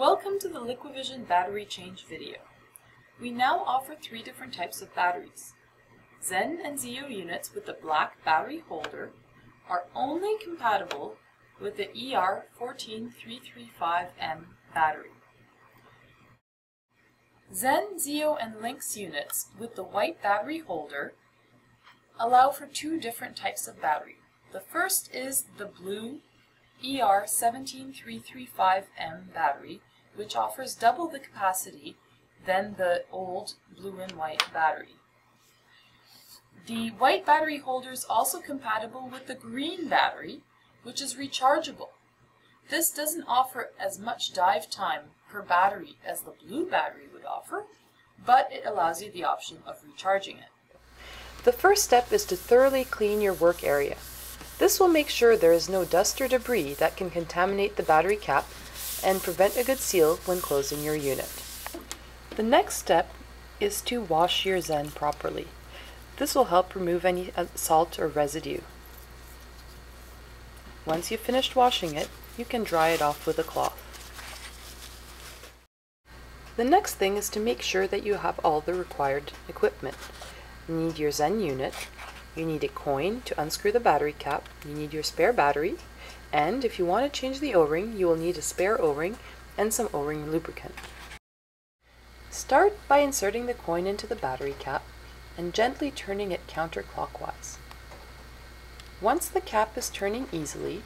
Welcome to the Liquivision battery change video. We now offer 3 different types of batteries. Xen and Zeo units with the black battery holder are only compatible with the ER14335M battery. Xen, Zeo, and Lynx units with the white battery holder allow for 2 different types of battery. The first is the blue ER17335M battery, which offers double the capacity than the old blue and white battery. The white battery holder is also compatible with the green battery, which is rechargeable. This doesn't offer as much dive time per battery as the blue battery would offer, but it allows you the option of recharging it. The first step is to thoroughly clean your work area. This will make sure there is no dust or debris that can contaminate the battery cap and prevent a good seal when closing your unit. The next step is to wash your Xen properly. This will help remove any salt or residue. Once you've finished washing it, you can dry it off with a cloth. The next thing is to make sure that you have all the required equipment. You need your Xen unit, you need a coin to unscrew the battery cap, you need your spare battery, and if you want to change the O-ring, you will need a spare O-ring and some O-ring lubricant. Start by inserting the coin into the battery cap and gently turning it counterclockwise. Once the cap is turning easily,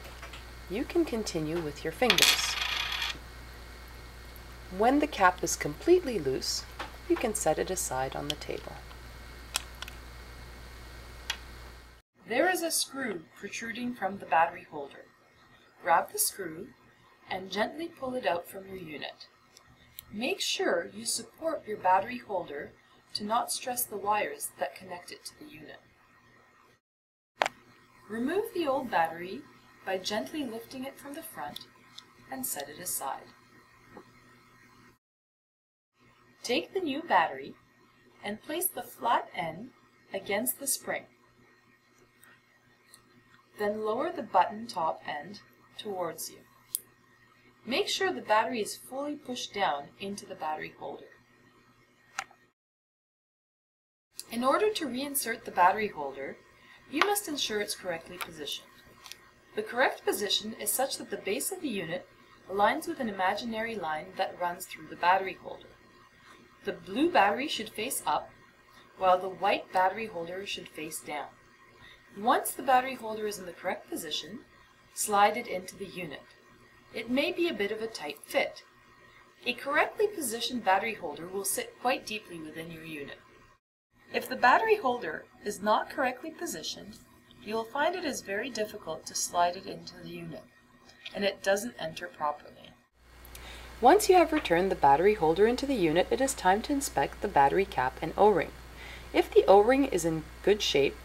you can continue with your fingers. When the cap is completely loose, you can set it aside on the table. There is a screw protruding from the battery holder. Grab the screw and gently pull it out from your unit. Make sure you support your battery holder to not stress the wires that connect it to the unit. Remove the old battery by gently lifting it from the front and set it aside. Take the new battery and place the flat end against the spring. Then lower the button top end towards you. Make sure the battery is fully pushed down into the battery holder. In order to reinsert the battery holder, you must ensure it's correctly positioned. The correct position is such that the base of the unit aligns with an imaginary line that runs through the battery holder. The blue battery should face up, while the white battery holder should face down. Once the battery holder is in the correct position, slide it into the unit. It may be a bit of a tight fit. A correctly positioned battery holder will sit quite deeply within your unit. If the battery holder is not correctly positioned, you will find it is very difficult to slide it into the unit, and it doesn't enter properly. Once you have returned the battery holder into the unit, it is time to inspect the battery cap and O-ring. If the O-ring is in good shape,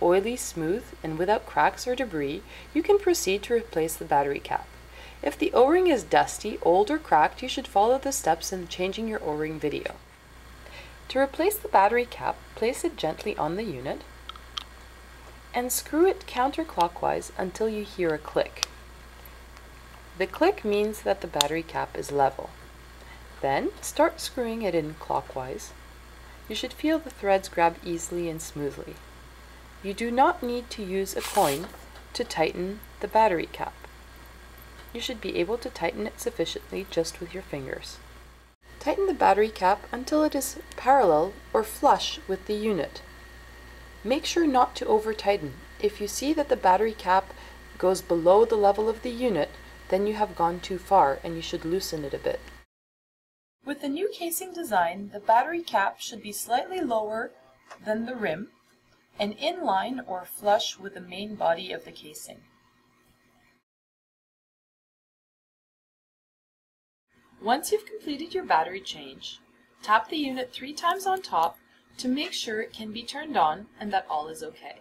oily, smooth, and without cracks or debris, you can proceed to replace the battery cap. If the O-ring is dusty, old, or cracked, you should follow the steps in changing your O-ring video. To replace the battery cap, place it gently on the unit and screw it counterclockwise until you hear a click. The click means that the battery cap is level. Then start screwing it in clockwise. You should feel the threads grab easily and smoothly. You do not need to use a coin to tighten the battery cap. You should be able to tighten it sufficiently just with your fingers. Tighten the battery cap until it is parallel or flush with the unit. Make sure not to over-tighten. If you see that the battery cap goes below the level of the unit, then you have gone too far and you should loosen it a bit. With the new casing design, the battery cap should be slightly lower than the rim and in line or flush with the main body of the casing. Once you've completed your battery change, tap the unit 3 times on top to make sure it can be turned on and that all is okay.